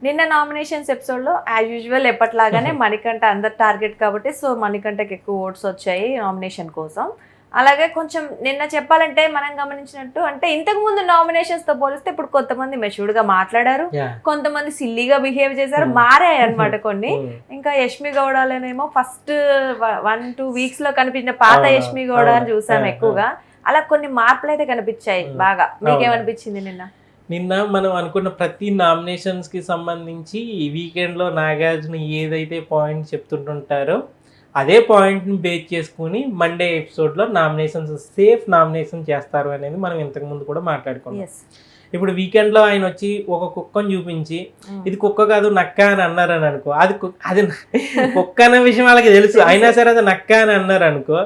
నిన్న నామినేషన్స్ ఎపిసోడ్లో as usual ఎప్పట్లాగానే Manikanta అందరు టార్గెట్ కాబట్టి సో మణికంఠకి ఎక్కువ ఓట్స్ వచ్చాయి నామినేషన్ కోసం. అలాగే కొంచెం నిన్న చెప్పాలంటే మనం గమనించినట్టు అంటే ఇంతకు ముందు నామినేషన్స్ తో పోలిస్తే ఇప్పుడు కొంతమంది మెచ్యూర్డ్ గా మాట్లాడారు, కొంతమంది సిల్లీగా బిహేవ్ చేశారు, మారాయి అనమాట కొన్ని. ఇంకా యష్మి గౌడలోనేమో ఫస్ట్ 1-2 వీక్స్ లో కనిపించిన పాత యష్మి గౌడ అని చూసాం ఎక్కువగా. అలా కొన్ని మార్పులు అయితే కనిపించాయి బాగా. మీకేమనిపించింది నిన్న మనం అనుకున్న ప్రతి నామినేషన్స్కి సంబంధించి వీకెండ్లో నాగార్జున ఏదైతే పాయింట్ చెప్తుంటుంటారో అదే పాయింట్ని బేస్ చేసుకుని మండే ఎపిసోడ్లో నామినేషన్స్ సేఫ్ నామినేషన్ చేస్తారు అనేది మనం ఇంతకుముందు కూడా మాట్లాడుకున్నాం. ఇప్పుడు వీకెండ్లో ఆయన వచ్చి ఒక కుక్కను చూపించి ఇది కుక్క కాదు నక్క అని అన్నారని అనుకో, అది కుక్క అనే విషయం వాళ్ళకి తెలుసు, అయినా సరే అది నక్క అని అన్నారు అనుకో,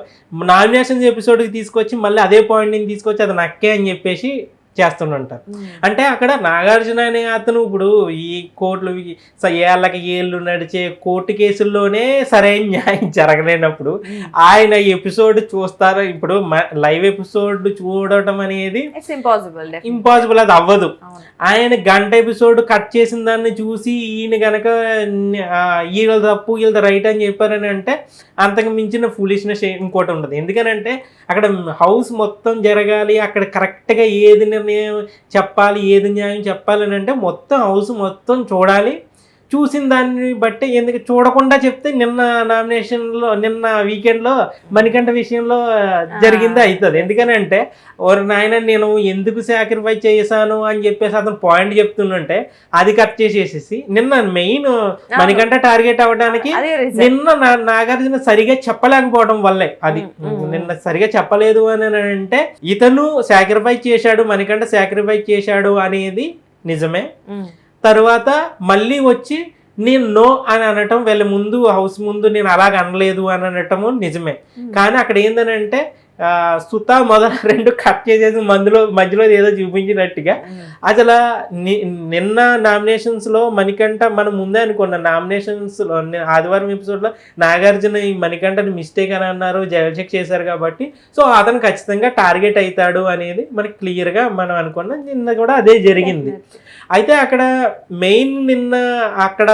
నామినేషన్స్ ఎపిసోడ్కి తీసుకొచ్చి మళ్ళీ అదే పాయింట్ని తీసుకొచ్చి అది నక్కే అని చెప్పేసి చేస్తుంటారు. అంటే అక్కడ నాగార్జున అనే అతను ఇప్పుడు ఈ కోర్టులు ఏళ్ళకి ఏళ్ళు నడిచే కోర్టు కేసుల్లోనే సరైన న్యాయం జరగలేనప్పుడు ఆయన ఎపిసోడ్ చూస్తారో, ఇప్పుడు లైవ్ ఎపిసోడ్ చూడటం అనేది ఇంపాసిబుల్, అది అవ్వదు. ఆయన గంట ఎపిసోడ్ కట్ చేసిన దాన్ని చూసి ఈయన గనక వీళ్ళ తప్పు వీళ్ళ రైట్ అని చెప్పారని అంటే అంతకు మించిన ఫులిష్నెస్ ఇంకోటి ఉండదు. ఎందుకనంటే అక్కడ హౌస్ మొత్తం జరగాలి, అక్కడ కరెక్ట్గా ఏది నిర్ణయం చెప్పాలి, ఏది న్యాయం చెప్పాలి అని అంటే మొత్తం హౌస్ మొత్తం చూడాలి. చూసిన దాన్ని బట్టి ఎందుకు చూడకుండా చెప్తే నిన్న వీకెండ్లో మణికంఠ విషయంలో జరిగిందే అవుతుంది. ఎందుకనంటే నాయన నేను ఎందుకు సాక్రిఫైస్ చేశాను అని చెప్పేసి అతను పాయింట్ చెప్తుంటే అది కట్ చేసేసి నిన్న మెయిన్ మణికంఠ టార్గెట్ అవ్వడానికి నిన్న నాగార్జున సరిగా చెప్పలేకపోవడం వల్లే అది నిన్న సరిగా చెప్పలేదు అని అంటే ఇతను సాక్రిఫైస్ చేశాడు, మణికంఠ సాక్రిఫైస్ చేశాడు అనేది నిజమే. తర్వాత మళ్ళీ వచ్చి నేను నో అని అనటం, వీళ్ళ ముందు హౌస్ ముందు నేను అలాగ అనలేదు అని అనటము నిజమే. కానీ అక్కడ ఏంటనంటే సుతా మొదల 2 కట్ చేసేసి మధ్యలో ఏదో చూపించినట్టుగా అసలు నిన్న నామినేషన్స్లో మణికంఠ మనం ముందే అనుకున్న నామినేషన్స్లో ఆదివారం ఎపిసోడ్లో నాగార్జున ఈ మణికంఠని మిస్టేక్ అని అన్నారు, చెక్ చేశారు కాబట్టి సో అతను ఖచ్చితంగా టార్గెట్ అవుతాడు అనేది మనకి క్లియర్గా మనం అనుకున్నాం. నిన్న కూడా అదే జరిగింది. అయితే అక్కడ మెయిన్ నిన్న అక్కడ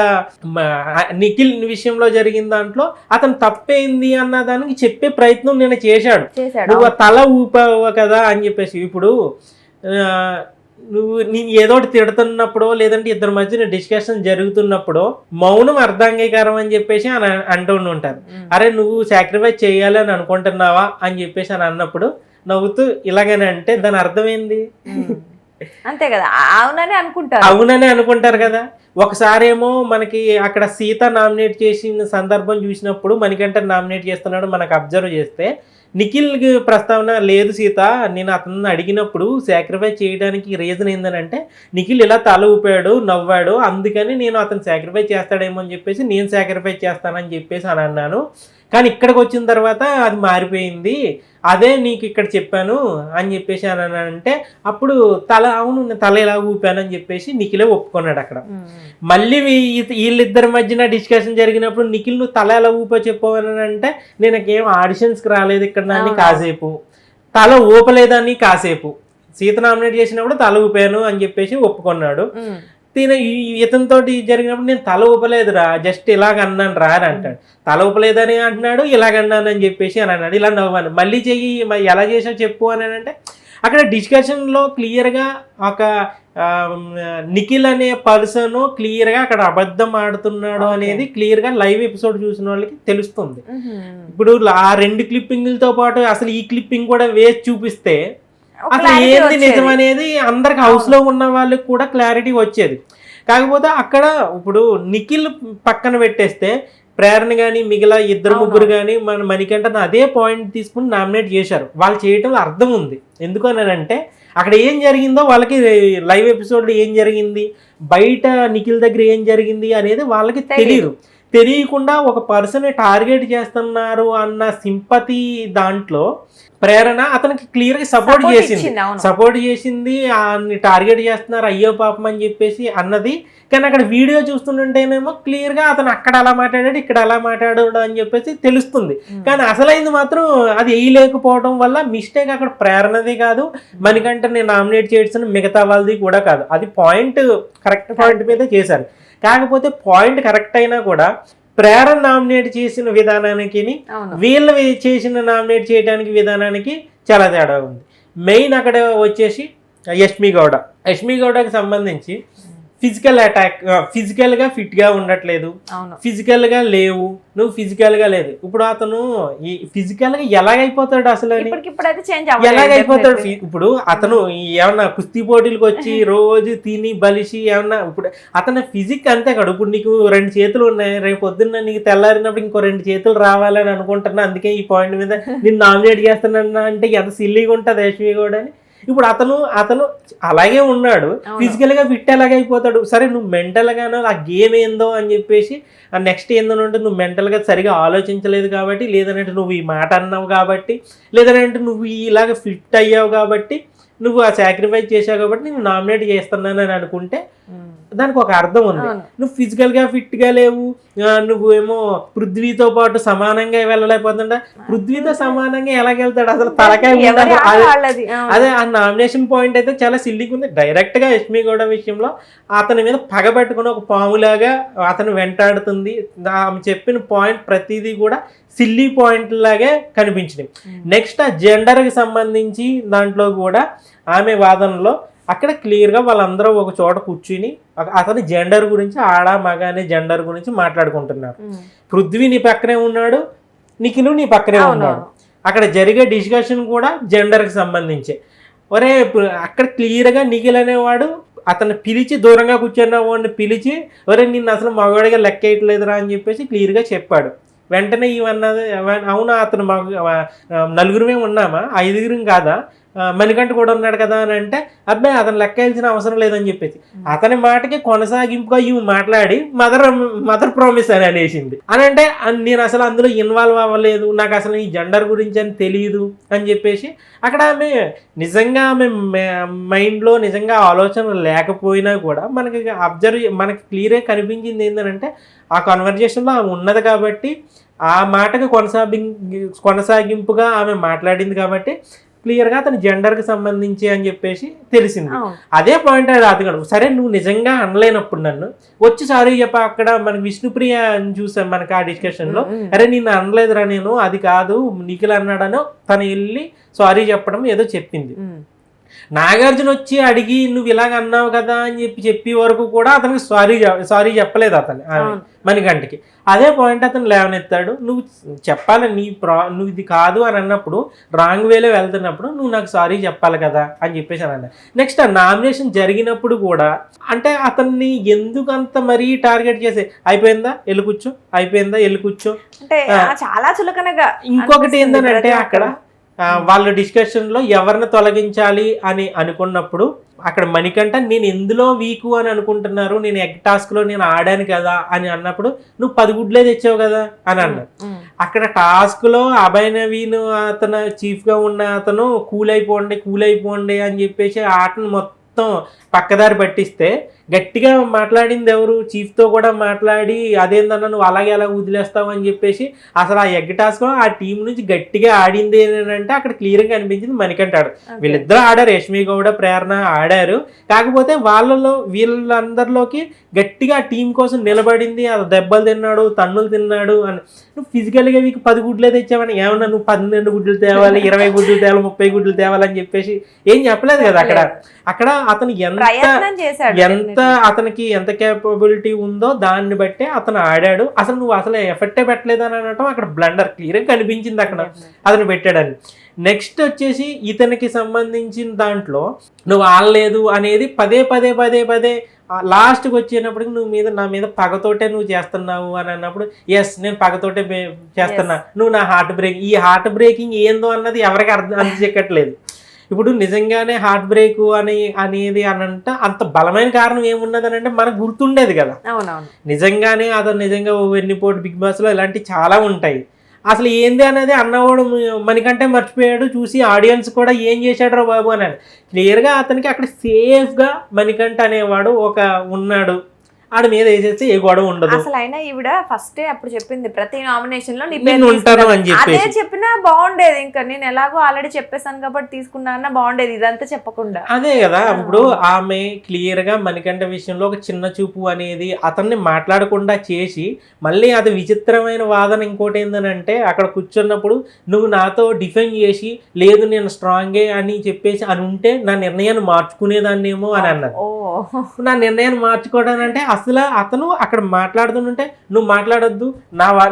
నిఖిల్ విషయంలో జరిగిన దాంట్లో అతను తప్పేంది అన్న దానికి చెప్పే ప్రయత్నం నిన్న చేశాడు. నువ్వు తల ఊపావు కదా అని చెప్పేసి, ఇప్పుడు నేను ఏదో ఒకటి తిడుతున్నప్పుడు లేదంటే ఇద్దరి మధ్యన డిస్కషన్ జరుగుతున్నప్పుడు మౌనం అర్ధాంగీకారం అని చెప్పేసి అని అంటూ ఉంటారు. అరే నువ్వు సాక్రిఫైస్ చేయాలి అని అనుకుంటున్నావా అని చెప్పేసి అని అన్నప్పుడు నవ్వుతూ ఇలాగని అంటే దాని అర్థం ఏంది? అంతే కదా, అవుననే అనుకుంటారు కదా. ఒకసారి ఏమో మనకి అక్కడ సీత నామినేట్ చేసిన సందర్భం చూసినప్పుడు మణికంఠ నామినేట్ చేస్తున్నాడు మనకు అబ్జర్వ్ చేస్తే, నిఖిల్ ప్రస్తావన లేదు సీత నేను అతను అడిగినప్పుడు సాక్రిఫైస్ చేయడానికి రీజన్ ఏంటంటే నిఖిల్ ఇలా తల ఊపాడు నవ్వాడు అందుకని నేను అతను సాక్రిఫైస్ చేస్తాడేమో అని చెప్పేసి నేను సాక్రిఫైస్ చేస్తానని చెప్పేసి అని అన్నాను. కానీ ఇక్కడికి వచ్చిన తర్వాత అది మారిపోయింది, అదే నీకు ఇక్కడ చెప్పాను అని చెప్పేసి అని అంటే అప్పుడు అవును నేను తల ఎలా ఊపాను అని చెప్పేసి నిఖిలే ఒప్పుకున్నాడు. అక్కడ మళ్ళీ వీళ్ళిద్దరి మధ్యన డిస్కషన్ జరిగినప్పుడు నిఖిల్ నువ్వు తల ఎలా ఊపో చెప్పవని అంటే నేను ఏం ఆడిషన్స్కి రాలేదు ఇక్కడ దాన్ని కాసేపు, తల ఊపలేదని కాసేపు, సీత నామినేట్ చేసినప్పుడు తల ఊపాను అని చెప్పేసి ఒప్పుకున్నాడు. ఇతనితో జరిగినప్పుడు నేను తల ఊపలేదురా జస్ట్ ఇలాగ అన్నాను రా అని అంటాడు, తల ఊపలేదని అంటున్నాడు ఇలాగన్నాను అని చెప్పేసి అని అన్నాడు. ఇలా నవ్వాను మళ్ళీ చెయ్యి ఎలా చేసావు చెప్పు అని అంటే అక్కడ డిస్కషన్లో క్లియర్గా ఒక నిఖిల్ అనే పర్సన్ క్లియర్గా అక్కడ అబద్ధం ఆడుతున్నాడు అనేది క్లియర్గా లైవ్ ఎపిసోడ్ చూసిన వాళ్ళకి తెలుస్తుంది. ఇప్పుడు ఆ 2 క్లిప్పింగ్లతో పాటు అసలు ఈ క్లిప్పింగ్ కూడా వేసి చూపిస్తే అసలు ఏంది నిజం అనేది అందరికి హౌస్ లో ఉన్న వాళ్ళకి కూడా క్లారిటీ వచ్చేది. కాకపోతే అక్కడ ఇప్పుడు నిఖిల్ పక్కన పెట్టేస్తే ప్రేరణ కానీ మిగిలిన 2-3 కానీ మన మణికంఠను అదే పాయింట్ తీసుకుని నామినేట్ చేశారు. వాళ్ళు చేయటంలో అర్థం ఉంది. ఎందుకు అని అంటే అక్కడ ఏం జరిగిందో వాళ్ళకి లైవ్ ఎపిసోడ్లో ఏం జరిగింది, బయట నిఖిల్ దగ్గర ఏం జరిగింది అనేది వాళ్ళకి తెలియకుండా ఒక పర్సన్ టార్గెట్ చేస్తున్నారు అన్న సింపతి దాంట్లో ప్రేరణ అతనికి క్లియర్ గా సపోర్ట్ చేసింది, ఇచ్చింది, అవును. సపోర్ట్ చేసింది, టార్గెట్ చేస్తున్నారు అయ్యో పాపం అని చెప్పేసి అన్నది. కానీ అక్కడ వీడియో చూస్తుంటేనేమో క్లియర్ గా అతను అక్కడ అలా మాట్లాడాడు, ఇక్కడ అలా మాట్లాడాడు అని చెప్పేసి తెలుస్తుంది. కానీ అసలైంది మాత్రం అది వేయలేకపోవడం వల్ల మిస్టేక్ అక్కడ ప్రేరణది కాదు, మణికంఠని నామినేట్ చేసిన మిగతా వాళ్ళది కూడా కాదు. అది పాయింట్ కరెక్ట్ పాయింట్ మీద చేశారు. కాకపోతే పాయింట్ కరెక్ట్ అయినా కూడా ప్రేరణ నామినేట్ చేసిన విధానానికి వీళ్ళు చేసిన నామినేట్ చేయడానికి విధానానికి చాలా తేడా ఉంది. మెయిన్ అక్కడ వచ్చేసి యష్మి గౌడకి సంబంధించి ఫిజికల్ అటాక్, ఫిజికల్ గా ఫిట్ గా ఉండట్లేదు, ఫిజికల్ గా లేవు, నువ్వు ఫిజికల్ గా లేదు. ఇప్పుడు అతను ఈ ఫిజికల్ గా ఎలాగైపోతాడు అసలు అని, ఎలాగైపోతాడు? ఇప్పుడు అతను ఏమన్నా కుస్తీ పోటీలకు వచ్చి రోజు తిని బలిసి ఏమన్నా, ఇప్పుడు అతని ఫిజిక్ అంతే కాదు. ఇప్పుడు నీకు 2 చేతులు ఉన్నాయి, రేపు పొద్దున్న నీకు తెల్లారినప్పుడు ఇంకో 2 చేతులు రావాలని అనుకుంటున్నా, అందుకే ఈ పాయింట్ మీద నేను నామినేట్ చేస్తున్నా అంటే ఎంత సిల్లీగా ఉంటుంది యష్మి గౌడ అని. ఇప్పుడు అతను అలాగే ఉన్నాడు, ఫిజికల్ గా ఫిట్ ఎలాగైపోతాడు? సరే నువ్వు మెంటల్ గానో ఆ గేమ్ ఏందో అని చెప్పేసి నెక్స్ట్ ఏందో అంటే నువ్వు మెంటల్ గా సరిగా ఆలోచించలేదు కాబట్టి, లేదంటే నువ్వు ఈ మాట అన్నావు కాబట్టి, లేదంటే నువ్వు ఇలాగ ఫిట్ అయ్యావు కాబట్టి, నువ్వు ఆ సాక్రిఫైస్ చేసావు కాబట్టి నేను నామినేట్ చేస్తున్నానని అనుకుంటే దానికి ఒక అర్థం ఉంది. నువ్వు ఫిజికల్ గా ఫిట్ గా లేవు, నువ్వేమో పృథ్వీతో పాటు సమానంగా వెళ్ళలేకపోతుంటా. పృథ్వీతో సమానంగా ఎలాగెళ్తాడు అసలు? తలకాయ అదే ఆ నామినేషన్ పాయింట్ అయితే చాలా సిల్లీగా ఉంది. డైరెక్ట్ గా యష్మి గౌడ విషయంలో అతని మీద పగబెట్టుకుని ఒక పాములాగా అతను వెంటాడుతుంది. ఆమె చెప్పిన పాయింట్ ప్రతిదీ కూడా సిల్లీ పాయింట్ లాగే కనిపించినాయి. నెక్స్ట్ ఆ జెండర్కి సంబంధించి దాంట్లో కూడా ఆమె వాదనలో అక్కడ క్లియర్గా వాళ్ళందరూ ఒక చోట కూర్చుని అతని జెండర్ గురించి, ఆడ మగ అనే జెండర్ గురించి మాట్లాడుకుంటున్నారు. పృథ్వీ నీ పక్కనే ఉన్నాడు, నిఖిలు నీ పక్కనే ఉన్నాడు. అక్కడ జరిగే డిస్కషన్ కూడా జెండర్కి సంబంధించే. ఒరే అక్కడ క్లియర్గా నిఖిల్ అనేవాడు అతను పిలిచి, దూరంగా కూర్చున్న వాడిని పిలిచి, ఒరే నిన్ను అసలు మగవాడిగా లెక్క వేయట్లేదురా అని చెప్పేసి క్లియర్గా చెప్పాడు. వెంటనే ఇవన్నది అవునా, అతను నలుగురమే ఉన్నామా, 5గురం కాదా, మణికంఠ కూడా ఉన్నాడు కదా అని అంటే, అబ్బాయి అతను లెక్క వేయాల్సిన అవసరం లేదని చెప్పేసి అతని మాటకి కొనసాగింపుగా ఇవి మాట్లాడి మదర్ ప్రామిస్ అని అనేసింది. అని అంటే నేను అసలు అందులో ఇన్వాల్వ్ అవ్వలేదు, నాకు అసలు ఈ జెండర్ గురించి అని తెలియదు అని చెప్పేసి అక్కడ ఆమె నిజంగా ఆమె మైండ్లో నిజంగా ఆలోచన లేకపోయినా కూడా మనకి క్లియర్గా కనిపించింది ఏంటంటే ఆ కన్వర్జేషన్లో ఆమె ఉన్నది కాబట్టి, ఆ మాటకి కొనసాగింపుగా ఆమె మాట్లాడింది కాబట్టి క్లియర్గా అతని జెండర్కి సంబంధించి అని చెప్పేసి తెలిసింది. అదే పాయింట్ అతను సరే నువ్వు నిజంగా అనలేనప్పుడు నన్ను వచ్చి సారీ చెప్ప. అక్కడ మనకి విష్ణుప్రియ చూసాం మనకి ఆ డిస్కషన్లో, అరే నిన్ను అనలేదురా నేను, అది కాదు నిఖిల్ అన్నాడనో తను వెళ్ళి సారీ చెప్పడం ఏదో చెప్పింది. నాగార్జున వచ్చి అడిగి నువ్వు ఇలాగ అన్నావు కదా అని చెప్పి వరకు కూడా అతనికి సారీ చెప్పలేదు అతను మణికంఠకి. అదే పాయింట్ అతను లేవనెత్తాడు. నువ్వు చెప్పాలి, నువ్వు ఇది కాదు అని అన్నప్పుడు, రాంగ్ వేలో వెళ్తున్నప్పుడు నువ్వు నాకు సారీ చెప్పాలి కదా అని చెప్పేసి అని అన్నా. నెక్స్ట్ ఆ నామినేషన్ జరిగినప్పుడు కూడా అంటే అతన్ని ఎందుకు అంత మరీ టార్గెట్ చేసే, అయిపోయిందా వెళ్ళి కూర్చో, అయిపోయిందా వెళ్ళి కూర్చో అంటే చాలా చులకనగా. ఇంకొకటి ఏంటంటే అక్కడ వాళ్ళ డిస్కషన్లో ఎవరిని తొలగించాలి అని అనుకున్నప్పుడు అక్కడ మణికంఠ నేను ఎందులో వీకు అని అనుకుంటున్నారు, నేను ఎగ్ టాస్క్లో నేను ఆడాను కదా అని అన్నప్పుడు నువ్వు 10 గుడ్లే తెచ్చావు కదా అని అన్నాడు. అక్కడ టాస్క్లో అభయ్ నవీన్ అతను చీఫ్గా ఉన్న అతను కూల్ అయిపోండి అని చెప్పేసి ఆటను మొత్తం పక్కదారి పట్టిస్తే గట్టిగా మాట్లాడింది ఎవరు? చీఫ్తో కూడా మాట్లాడి అదేందన్నా నువ్వు అలాగే అలా వదిలేస్తావు అని చెప్పేసి అసలు ఆ ఎగ్ టాస్క్లో ఆ టీం నుంచి గట్టిగా ఆడింది ఏంటంటే అక్కడ క్లియర్గా కనిపించింది మణికంఠ ఆడు. వీళ్ళిద్దరూ ఆడారు, యష్మి గౌడ ప్రేరణ ఆడారు. కాకపోతే వీళ్ళందరిలోకి గట్టిగా టీం కోసం నిలబడింది, అది దెబ్బలు తిన్నాడు, తన్నులు తిన్నాడు అని. నువ్వు ఫిజికల్గా మీకు 10 గుడ్లే తెచ్చావని, ఏమన్నా నువ్వు 12 గుడ్లు తేవాలి, 20 గుడ్లు తేవాలి, 30 గుడ్లు తేవాలని చెప్పేసి ఏం చెప్పలేదు కదా. అక్కడ అతను ఎంత అతనికి ఎంత కేపబిలిటీ ఉందో దాన్ని బట్టే అతను ఆడాడు. అసలు నువ్వు అసలు ఎఫెక్టే పెట్టలేదు అని అనటం అక్కడ బ్లండర్ క్లియర్గా కనిపించింది అక్కడ అతను పెట్టాడని. నెక్స్ట్ వచ్చేసి ఇతనికి సంబంధించిన దాంట్లో నువ్వు ఆడలేదు అనేది పదే లాస్ట్కి వచ్చేటప్పటికి నువ్వు నా మీద పగతోటే నువ్వు చేస్తున్నావు అని అన్నప్పుడు, ఎస్ నేను పగతోటే చేస్తున్నా, నువ్వు నా ఈ హార్ట్ బ్రేకింగ్ ఏందో అన్నది ఎవరికి అర్థం చెక్కట్లేదు. ఇప్పుడు నిజంగానే హార్ట్ బ్రేక్ అనేది అనంటే అంత బలమైన కారణం ఏమున్నది అని అంటే మనకు గుర్తుండేది కదా. నిజంగానే అతను నిజంగా వెన్నిపోటు బిగ్ బాస్లో ఇలాంటివి చాలా ఉంటాయి. అసలు ఏంది అనేది అన్నవాడు మనకంటే మర్చిపోయాడు. చూసి ఆడియన్స్ కూడా ఏం చేశాడు రా బాబు అని. క్లియర్గా అతనికి అక్కడ సేఫ్గా మణికంఠ అనేవాడు ఒక ఉన్నాడు, ఆడి మీద వేసేస్తే ఏ గొడవ ఉండదు. అసలు అయినా ఈవిడ ఫస్టే అప్పుడు చెప్పింది ప్రతి నామినేషన్ లో నీ నేను పేరు ఉంటాను అని తీసుకురా. అదే చెప్పేసి. చెప్పినా బాగుండేది. ఇంకా నేను ఎలాగో ఆల్రెడీ చెప్పేశాను కాబట్టి తీసుకున్నా బాగుండేది, ఇదంతా చెప్పకుండా. అదే కదా, ఇప్పుడు ఆమె క్లియర్ గా మణికంఠ విషయంలో ఒక చిన్న చూపు అనేది అతన్ని మాట్లాడకుండా చేసి, మళ్ళీ అది విచిత్రమైన వాదన ఇంకోటి ఏంటంటే అక్కడ కూర్చున్నప్పుడు నువ్వు నాతో డిఫెండ్ చేసి లేదు నేను స్ట్రాంగే అని చెప్పేసి అని ఉంటే నా నిర్ణయాన్ని మార్చుకునేదాన్నేమో అని అన్నది. ఓ నా నిర్ణయాన్ని మార్చుకోవడం అంటే అసలు అతను అక్కడ మాట్లాడుతుంటే నువ్వు మాట్లాడొద్దు,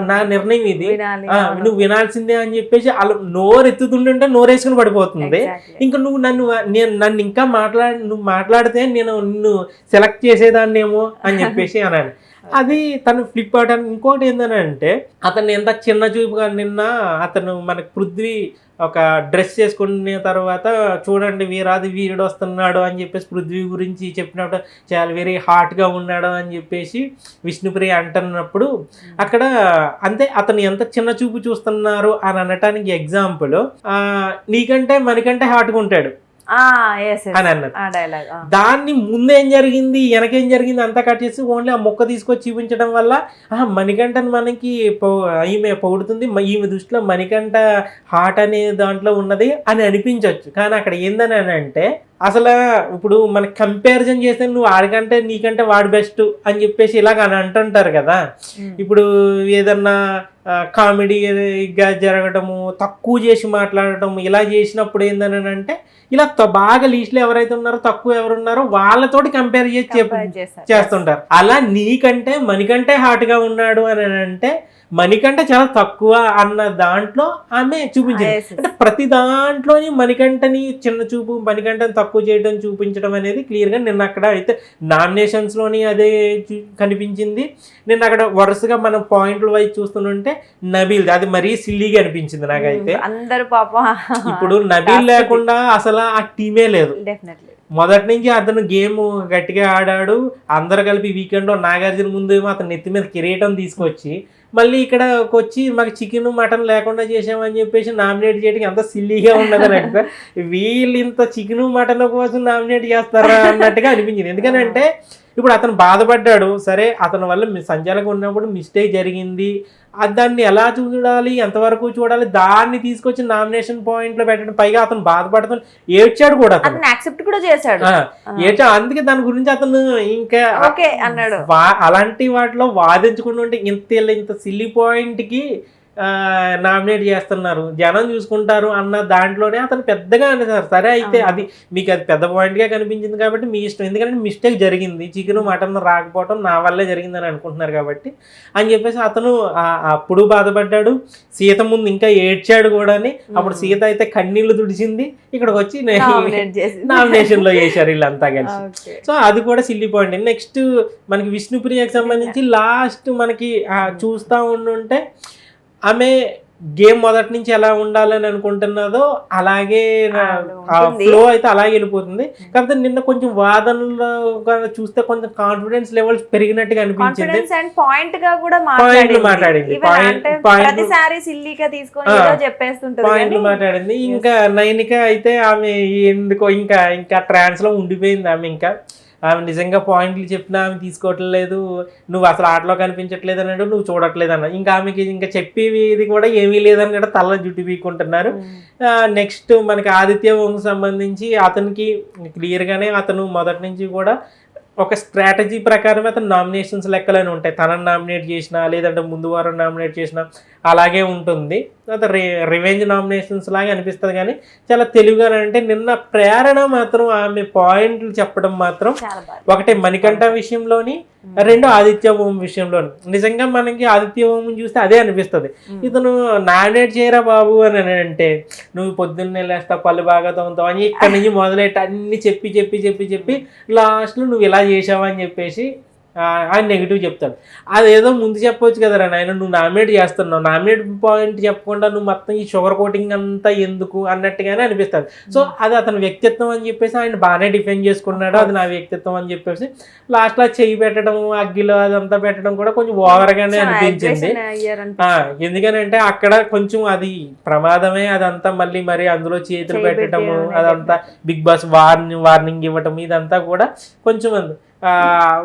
నా నిర్ణయం ఇది, వినాలి. నువ్వు వినాల్సిందే అని చెప్పేసి అలా నోరు ఎత్తుతుంటే నోరేసుకుని పడిపోతుంది. Exactly. ఇంకా నువ్వు నన్ను ఇంకా నువ్వు మాట్లాడితే నేను నిన్ను సెలెక్ట్ చేసేదాన్నేమో అని చెప్పేసి అన్నాను. అది తను ఫ్లిప్ అవడానికి ఇంకోటి ఏంటంటే అతను ఎంత చిన్న చూపుగా నిన్న అతను మనకు పృథ్వీ ఒక డ్రెస్ చేసుకున్న తర్వాత చూడండి వీరాది వీరుడు వస్తున్నాడు అని చెప్పేసి పృథ్వీ గురించి చెప్పినప్పుడు చాలా వెరీ హాట్గా ఉన్నాడు అని చెప్పేసి విష్ణుప్రియ అంటున్నప్పుడు అక్కడ అంతే అతను ఎంత చిన్న చూపు చూస్తున్నారు అని అనటానికి ఎగ్జాంపుల్ నీకంటే మనకంటే హాట్గా ఉంటాడు అని అన్నారు. దాన్ని ముందేం జరిగింది వెనకేం జరిగింది అంతా కట్ చేసి ఓన్లీ ఆ మొక్క తీసుకొచ్చి చూపించడం వల్ల మణికంఠని మనకి ఈమె పొగుడుతుంది, ఈమె దృష్టిలో మణికంఠ హార్ట్ అనే దాంట్లో ఉన్నది అని అనిపించవచ్చు. కానీ అక్కడ ఏందని అంటే అసలు ఇప్పుడు మనకి కంపారిజన్ చేస్తే నువ్వు ఆడికంటే నీకంటే వాడు బెస్ట్ అని చెప్పేసి ఇలాగ అని అంటుంటారు కదా. ఇప్పుడు ఏదన్నా కామెడీగా జరగడము, తక్కువ చేసి మాట్లాడటము, ఇలా చేసినప్పుడు ఏందని అంటే ఇలా బాగా లీస్ట్లో ఎవరైతే ఉన్నారో తక్కువ ఎవరున్నారో వాళ్ళతోటి కంపేర్ చేసి చేస్తుంటారు. అలా నీకంటే మణికంటే హాట్గా ఉన్నాడు అని అంటే మణికంఠ చాలా తక్కువ అన్న దాంట్లో ఆమె చూపించింది. అంటే ప్రతి దాంట్లోని మణికంఠని చిన్న చూపు, మణికంఠని తక్కువ చేయడం చూపించడం అనేది క్లియర్గా నిన్న అక్కడ అయితే నామినేషన్స్లోని అదే కనిపించింది. నిన్న అక్కడ వరుసగా మనం పాయింట్ల వైజ్ చూస్తుంటే నబీల్ అది మరీ సిల్లీగా అనిపించింది నాకైతే. అందరూ పాప ఇప్పుడు నబీల్ లేకుండా అసలు ఆ టీమే లేదు. మొదటి నుంచి అతను గేమ్ గట్టిగా ఆడాడు. అందరు కలిపి వీకెండ్లో నాగార్జున ముందు ఏమో అతను నెత్తి మీద కిరీటం తీసుకొచ్చి మళ్ళీ ఇక్కడకి వచ్చి మాకు చికెన్ మటన్ లేకుండా చేసామని చెప్పేసి నామినేట్ చేయడానికి ఎంత సిల్లీగా ఉన్నదని అంటే వీళ్ళు ఇంత చికెన్ మటన్ కోసం నామినేట్ చేస్తారా అన్నట్టుగా అనిపించింది. ఎందుకనంటే ఇప్పుడు అతను బాధపడ్డాడు, సరే అతని వల్ల సంచాలకం ఉన్నప్పుడు మిస్టేక్ జరిగింది, దాన్ని ఎలా చూడాలి ఎంతవరకు చూడాలి దాన్ని తీసుకొచ్చి నామినేషన్ పాయింట్ లో పెట్టడం, పైగా అతను బాధపడుతూ ఏడ్చాడు కూడా, అతను యాక్సెప్ట్ కూడా చేశాడు. ఏడ్చా అందుకే దాని గురించి అతను ఇంకా అన్నాడు అలాంటి వాటిలో వాదించకుండా ఉంటే ఇంత సిల్లీ పాయింట్ కి నామినేట్ చేస్తున్నారు జనం చూసుకుంటారు అన్న దాంట్లోనే అతను పెద్దగా అనేసారు. సరే అయితే అది మీకు అది పెద్ద పాయింట్గా కనిపించింది కాబట్టి మీ ఇష్టం, ఎందుకంటే మిస్టేక్ జరిగింది, చికెన్ మటన్ రాకపోవడం నా వల్లే జరిగిందని అనుకుంటున్నారు కాబట్టి అని చెప్పేసి అతను అప్పుడు బాధపడ్డాడు. సీత ముందు ఇంకా ఏడ్చాడు కూడా. అప్పుడు సీత అయితే కన్నీళ్లు తుడిచింది, ఇక్కడికి వచ్చి నామినేషన్లో చేశారు వీళ్ళంతా కలిసి. సో అది కూడా సిల్లీ పాయింట్. నెక్స్ట్ మనకి విష్ణుప్రియకి సంబంధించి లాస్ట్ మనకి చూస్తూ ఉండుంటే ఆమె గేమ్ మొదటి నుంచి ఎలా ఉండాలని అనుకుంటున్నదో అలాగే ఫ్లో అయితే అలాగే వెళ్ళిపోతుంది. కాకపోతే నిన్న కొంచెం వాదనలో చూస్తే కొంచెం కాన్ఫిడెన్స్ లెవెల్స్ పెరిగినట్టుగా అనిపించింది. పాయింట్లు మాట్లాడింది. ఇంకా నైనిక అయితే ఆమె ఎందుకో ఇంకా ట్రాన్స్ లో ఉండిపోయింది. ఆమె నిజంగా పాయింట్లు చెప్పినా ఆమె తీసుకోవట్లేదు, నువ్వు అసలు ఆటలో కనిపించట్లేదు అన్నాడు, నువ్వు చూడట్లేదు అన్నా. ఇంకా ఆమెకి ఇంకా చెప్పేది కూడా ఏమీ లేదని కూడా తల జుట్టు పీక్కుంటున్నారు. నెక్స్ట్ మనకి ఆదిత్య ఓంకి సంబంధించి అతనికి క్లియర్గానే అతను మొదటి నుంచి కూడా ఒక స్ట్రాటజీ ప్రకారం అతను నామినేషన్స్ లెక్కలని ఉంటాయి. తనని నామినేట్ చేసినా లేదంటే ముందు వారం నామినేట్ చేసినా అలాగే ఉంటుంది. తర్వాత రివెంజ్ నామినేషన్స్ లాగా అనిపిస్తుంది. కానీ చాలా తెలివిగా అంటే నిన్న ప్రేరణ మాత్రం ఆమె పాయింట్లు చెప్పడం మాత్రం ఒకటే మణికంఠ విషయంలోని, రెండు ఆదిత్య ఓం విషయంలోని. నిజంగా మనకి ఆదిత్య ఓం చూస్తే అదే అనిపిస్తుంది, ఇతను నామినేట్ చేయరా బాబు అని అంటే నువ్వు పొద్దున్నే లేస్తా పళ్ళు బాగా తోముతావు అని ఇక్కడి నుంచి మొదలెట్టి అన్ని చెప్పి చెప్పి చెప్పి చెప్పి లాస్ట్లో నువ్వు ఇలా చేసావని చెప్పేసి ఆయన నెగిటివ్ చెప్తాడు. అదేదో ముందు చెప్పవచ్చు కదరా నాయన, నువ్వు నామినేట్ చేస్తున్నావు, నామినేట్ పాయింట్ చెప్పకుండా నువ్వు మొత్తం ఈ షుగర్ కోటింగ్ అంతా ఎందుకు అన్నట్టుగానే అనిపిస్తుంది. సో అది అతని వ్యక్తిత్వం అని చెప్పేసి ఆయన బాగానే డిఫెండ్ చేసుకున్నాడు, అది నా వ్యక్తిత్వం అని చెప్పేసి లాస్ట్లో చెయ్యి పెట్టడం, అగ్గిలో అదంతా పెట్టడం కూడా కొంచెం ఓవర్గానే అనిపించింది. ఎందుకనంటే అక్కడ కొంచెం అది ప్రమాదమే, అదంతా మళ్ళీ మరి అందులో చేతులు పెట్టడము, అదంతా బిగ్ బాస్ వార్నింగ్ ఇవ్వటం, ఇదంతా కూడా కొంచెం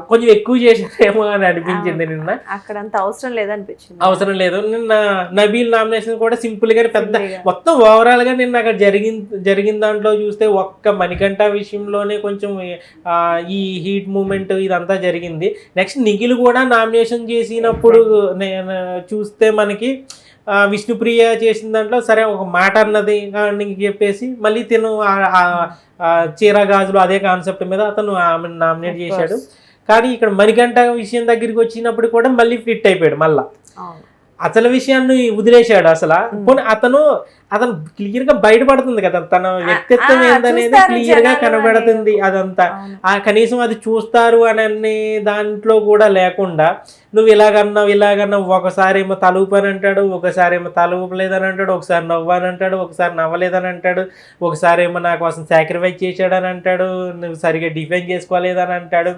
కొంచెం ఎక్కువ చేశారేమో అని అనిపించింది నిన్న. అక్కడ అంత అవసరం లేదనిపించింది. అవసరం లేదు. నిన్న నబీల్ నామినేషన్ కూడా సింపుల్ గా పెద్ద మొత్తం ఓవరాల్ గా నిన్న అక్కడ జరిగిన దాంట్లో చూస్తే ఒక్క మణికంఠ విషయంలోనే కొంచెం ఈ హీట్ మూమెంట్ ఇదంతా జరిగింది. నెక్స్ట్ నిఖిల్ కూడా నామినేషన్ చేసినప్పుడు చూస్తే మనకి విష్ణుప్రియ చేసిన దాంట్లో సరే ఒక మాట అన్నది చెప్పేసి మళ్ళీ తిను చీర గాజులు అదే కాన్సెప్ట్ మీద అతను ఆమెను నామినేట్ చేశాడు. కానీ ఇక్కడ మణికంఠ విషయం దగ్గరికి వచ్చినప్పుడు కూడా మళ్ళీ ఫిట్ అయిపోయాడు. మళ్ళా అసలు విషయాన్ని వదిలేశాడు. అతను క్లియర్ గా బయటపడుతుంది కదా, తన వ్యక్తిత్వం ఏందనేది క్లియర్ గా కనబడుతుంది. అదంతా కనీసం అది చూస్తారు అని దాంట్లో కూడా లేకుండా నువ్వు ఇలాగన్నావు ఒకసారి ఏమో తలూపని అంటాడు, ఒకసారి ఏమో తలూపలేదని అంటాడు, ఒకసారి నవ్వని అంటాడు, ఒకసారి నవ్వలేదని అంటాడు, ఒకసారి ఏమో నా కోసం సాక్రిఫైస్ చేశాడని అంటాడు, నువ్వు సరిగా డిఫెండ్ చేసుకోలేదని అంటాడు.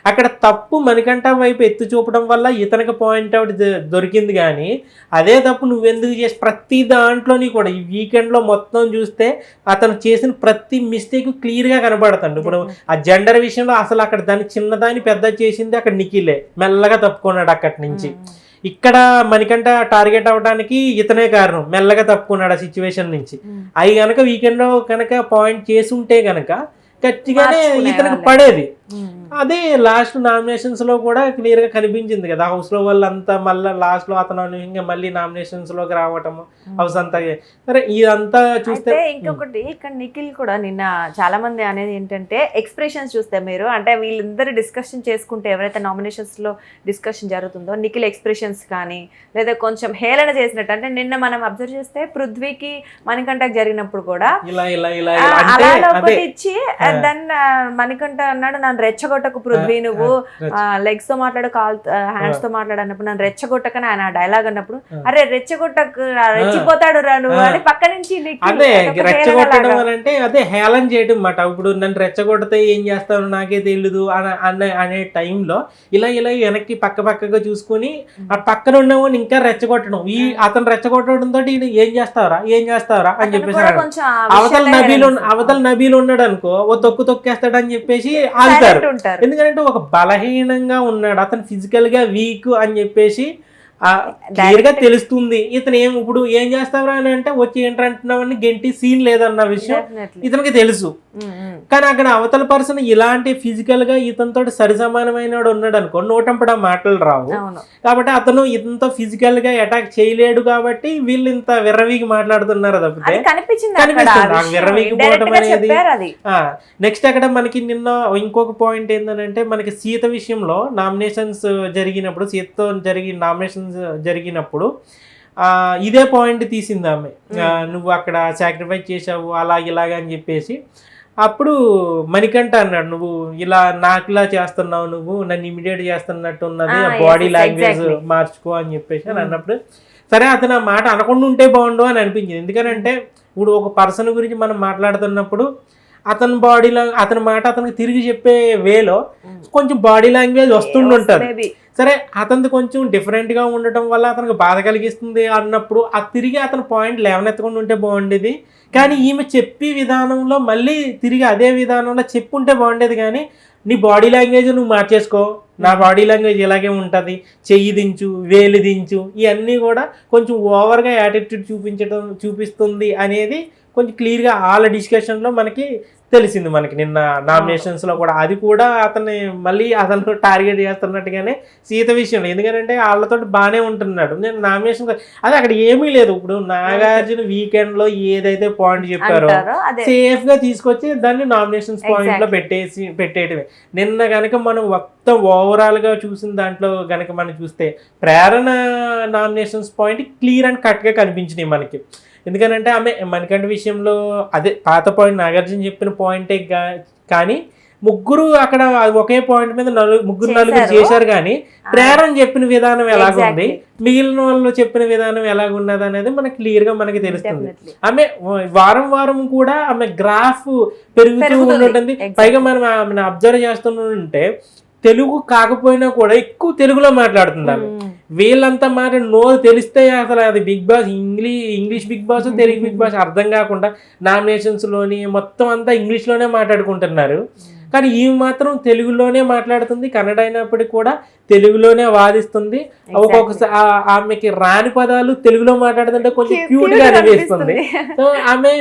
అక్కడ తప్పు మణికంఠ వైపు ఎత్తి చూపడం వల్ల ఇతనికి పాయింట్ అవుట్ దొరికింది. కానీ అదే తప్పు నువ్వెందుకు చేసి ప్రతి దాంట్లోని కూడా ఈ వీకెండ్లో మొత్తం చూస్తే అతను చేసిన ప్రతి మిస్టేక్ క్లియర్గా కనబడుతుంది. ఇప్పుడు ఆ జెండర్ విషయంలో అసలు అక్కడ దాన్ని చిన్నదాన్ని పెద్ద చేసింది అక్కడ నిఖిలే, మెల్లగా తప్పుకున్నాడు అక్కడి నుంచి. ఇక్కడ మణికంఠ టార్గెట్ అవడానికి ఇతనే కారణం, మెల్లగా తప్పుకున్నాడు ఆ సిచ్యువేషన్ నుంచి. అవి కనుక వీకెండ్లో కనుక పాయింట్ చేసి ఉంటే కనుక గట్టిగానే ఇతనికి పడేది. అదే లాస్ట్ నామినేషన్స్ లో కూడా క్లియర్ గా కనిపించింది కదా, హౌస్ లో వాళ్ళంతా మళ్ళీ లాస్ట్ లో అతను అనూహ్యంగా మళ్ళీ నామినేషన్స్ లోకి రావటము, హౌస్ అంతా. సరే ఇదంతా చూస్తే ఇంకొకటి ఇక్కడ నిఖిల్ కూడా నిన్న చాలా మంది అనేది ఏంటంటే ఎక్స్ప్రెషన్స్ చూస్తే మీరు అంటే వీళ్ళిద్దరు డిస్కషన్ చేసుకుంటే ఎవరైతే నామినేషన్స్ లో డిస్కషన్ జరుగుతుందో నిఖిల్ ఎక్స్ప్రెషన్స్ కానీ లేదా కొంచెం హేళన చేసినట్టు, అంటే నిన్న మనం అబ్జర్వ్ చేస్తే పృథ్వీకి మణికంఠకి జరిగినప్పుడు కూడా అలా ఇచ్చి దాన్ని మణికంఠ అన్నాడు నన్ను రెచ్చగొట్టకు పృథ్వీ, నువ్వు లెగ్స్ తో మాట్లాడు కాల్ హ్యాండ్స్ తో మాట్లాడు అన్నప్పుడు నన్ను రెచ్చగొట్టకని ఆయన డైలాగ్ అన్నప్పుడు అరే రెచ్చగొట్టకు రెచ్చిపోతాడు రా నువ్వు అని పక్క నుంచి అదే రెచ్చగొట్టడం అని అంటే అదే హేళన చేయడం అన్నమాట. ఇప్పుడు నన్ను రెచ్చగొడితే ఏం చేస్తాను నాకే తెలియదు అనే టైంలో ఇలా వెనక్కి పక్కగా చూసుకుని ఆ పక్కన ఉన్నవాడిని ఇంకా రెచ్చగొట్టడం, అతను రెచ్చగొట్టడంతో ఏం చేస్తావరా అని చెప్పేసి అవతల నబీలు ఉన్నాడు అనుకో ఓ తొక్కేస్తాడని చెప్పేసి ఆగుతారు. ఎందుకంటే ఒక బలహీనంగా ఉన్నాడు అతను, ఫిజికల్ గా వీక్ అని చెప్పేసి క్లియర్ గా తెలుస్తుంది. ఇతను ఇప్పుడు ఏం చేస్తావరా అని అంటే వచ్చి ఏంటంటున్నావని గెంటి సీన్ లేదన్న విషయం ఇతనికి తెలుసు. కానీ అక్కడ అవతల పర్సన్ ఇలాంటి ఫిజికల్ గా ఇతనితో సరిసమానమైన ఉన్నాడు అనుకో నోటంపడా మాటలు రావు. కాబట్టి అతను ఇతనితో ఫిజికల్ గా అటాక్ చేయలేడు కాబట్టి వీళ్ళు ఇంత విర్రవీగి మాట్లాడుతున్నారు తప్పితే కనిపిస్తుంది విర్రవీగిపోవటం అనేది. నెక్స్ట్ అక్కడ మనకి నిన్న ఇంకొక పాయింట్ ఏంటంటే మనకి సీత విషయంలో నామినేషన్స్ జరిగినప్పుడు, సీతతో జరిగిన నామినేషన్స్ జరిగినప్పుడు ఇదే పాయింట్ తీసింది ఆమె, నువ్వు అక్కడ సాక్రిఫైస్ చేసావు ఇలాగా అని చెప్పేసి. అప్పుడు మణికంఠ అన్నాడు నువ్వు నాకులా చేస్తున్నావు, నువ్వు నన్ను ఇమిడియేట్ చేస్తున్నట్టు ఉన్నది, బాడీ లాంగ్వేజ్ మార్చుకో అని చెప్పేసి అని అన్నప్పుడు సరే అతను ఆ మాట అనకుండా ఉంటే బాగుండు అని అనిపించింది. ఎందుకంటే ఇప్పుడు ఒక పర్సన్ గురించి మనం మాట్లాడుతున్నప్పుడు అతని అతని మాట అతనికి తిరిగి చెప్పే వేలో కొంచెం బాడీ లాంగ్వేజ్ వస్తుంటుంటారు. సరే అతనిది కొంచెం డిఫరెంట్గా ఉండటం వల్ల అతనికి బాధ కలిగిస్తుంది అన్నప్పుడు తిరిగి అతని పాయింట్ లేవనెత్తకుండా ఉంటే బాగుండేది. కానీ ఈమె చెప్పే విధానంలో మళ్ళీ తిరిగి అదే విధానంలో చెప్పుంటే బాగుండేది. కానీ నీ బాడీ లాంగ్వేజ్ నువ్వు మార్చేసుకో, నా బాడీ లాంగ్వేజ్ ఇలాగే ఉంటుంది, చెయ్యి దించు, వేలు దించు, ఇవన్నీ కూడా కొంచెం ఓవర్గా యాటిట్యూడ్ చూపిస్తుంది అనేది కొంచెం క్లియర్గా వాళ్ళ డిస్కషన్లో మనకి తెలిసింది. మనకి నిన్న నామినేషన్స్లో కూడా అది కూడా అతను టార్గెట్ చేస్తున్నట్టుగానే సీత విషయంలో. ఎందుకంటే వాళ్ళతో బాగానే ఉంటున్నాడు. నేను నామినేషన్ అది అక్కడ ఏమీ లేదు. ఇప్పుడు నాగార్జున వీకెండ్లో ఏదైతే పాయింట్ చెప్పారో సేఫ్గా తీసుకొచ్చి దాన్ని నామినేషన్స్ పాయింట్లో పెట్టేయటమే. నిన్న కనుక మనం మొత్తం ఓవరాల్గా చూసిన దాంట్లో కనుక మనం చూస్తే ప్రేరణ నామినేషన్స్ పాయింట్ క్లియర్ అండ్ కట్గా కనిపించినాయి మనకి. ఎందుకనంటే ఆమె మణికంఠ విషయంలో అదే పాత పాయింట్ నాగార్జున చెప్పిన పాయింటే కానీ ముగ్గురు అక్కడ ఒకే పాయింట్ మీద ముగ్గురు నలుగురు చేశారు. చేశారు కానీ ప్రేరణ చెప్పిన విధానం ఎలాగుంది, Exactly. మిగిలిన వాళ్ళు చెప్పిన విధానం ఎలాగున్నది అనేది మనకి క్లియర్ గా మనకి తెలుస్తుంది. Definitely. ఆమె వారం వారం కూడా ఆమె గ్రాఫ్ పెరుగుతూ ఉంటుంది. Exactly. పైగా మనం ఆమెను అబ్జర్వ్ చేస్తుంటే తెలుగు కాకపోయినా కూడా ఎక్కువ తెలుగులో మాట్లాడుతుంది ఆమె. వీళ్ళంతా మాట నోరు తెలిస్తే అసలు అది Bigg Boss English Bigg Boss Telugu Bigg Boss అర్థం కాకుండా నామినేషన్స్ లోని మొత్తం అంతా ఇంగ్లీష్ లోనే మాట్లాడుకుంటున్నారు. కానీ ఈమె మాత్రం తెలుగులోనే మాట్లాడుతుంది, కన్నడ అయినప్పటికీ కూడా తెలుగులోనే వాదిస్తుంది. ఒక్కొక్కసారి ఆమెకి రాని పదాలు తెలుగులో మాట్లాడుతుంటే కొంచెం క్యూట్ గా అనిపిస్తుంది. సో ఆమె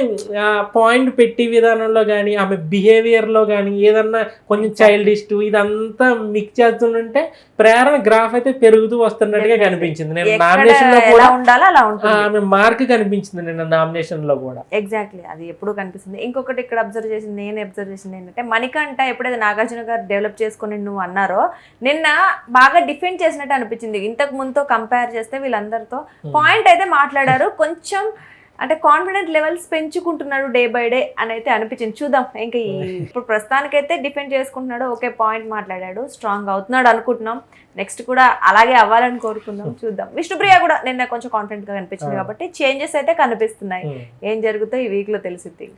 పాయింట్ పెట్టి విధానంలో కానీ ఆమె బిహేవియర్ లో కానీ ఏదన్నా కొంచెం చైల్డిష్ ఇదంతా మిక్స్ చేస్తుంటే ప్రేరణ గ్రాఫ్ అయితే పెరుగుతూ వస్తున్నట్టుగా కనిపించింది. నేను నామినేషన్ లో కూడా ఆమె మార్క్ కనిపించింది నిన్న నామినేషన్ లో కూడా. ఎగ్జాక్ట్లీ, అది ఎప్పుడు కనిపిస్తుంది. ఇంకొకటి ఇక్కడ అబ్జర్వ్ చేసింది ఏంటంటే మణికంఠ ఎప్పుడైతే నాగార్జున గారు డెవలప్ చేసుకుని నువ్వు అన్నారో నిన్న బాగా డిఫెండ్ చేసినట్టు అనిపించింది. ఇంతకు ముందుతో కంపేర్ చేస్తే వీళ్ళందరితో పాయింట్ అయితే మాట్లాడారు, కొంచెం అంటే కాన్ఫిడెంట్ లెవెల్స్ పెంచుకుంటున్నాడు డే బై డే అని అయితే అనిపించింది. చూద్దాం ఇంకా ఇప్పుడు ప్రస్తుతానికైతే డిఫెండ్ చేసుకుంటున్నాడు, ఓకే పాయింట్ మాట్లాడాడు, స్ట్రాంగ్ అవుతున్నాడు అనుకుంటున్నాం. నెక్స్ట్ కూడా అలాగే అవ్వాలని కోరుకుందాం, చూద్దాం. విష్ణుప్రియ కూడా నిన్న కొంచెం కాన్ఫిడెంట్ గా కనిపించింది కాబట్టి చేంజెస్ అయితే కనిపిస్తున్నాయి. ఏం జరుగుతుందో ఈ వీక్ లో తెలిసింది.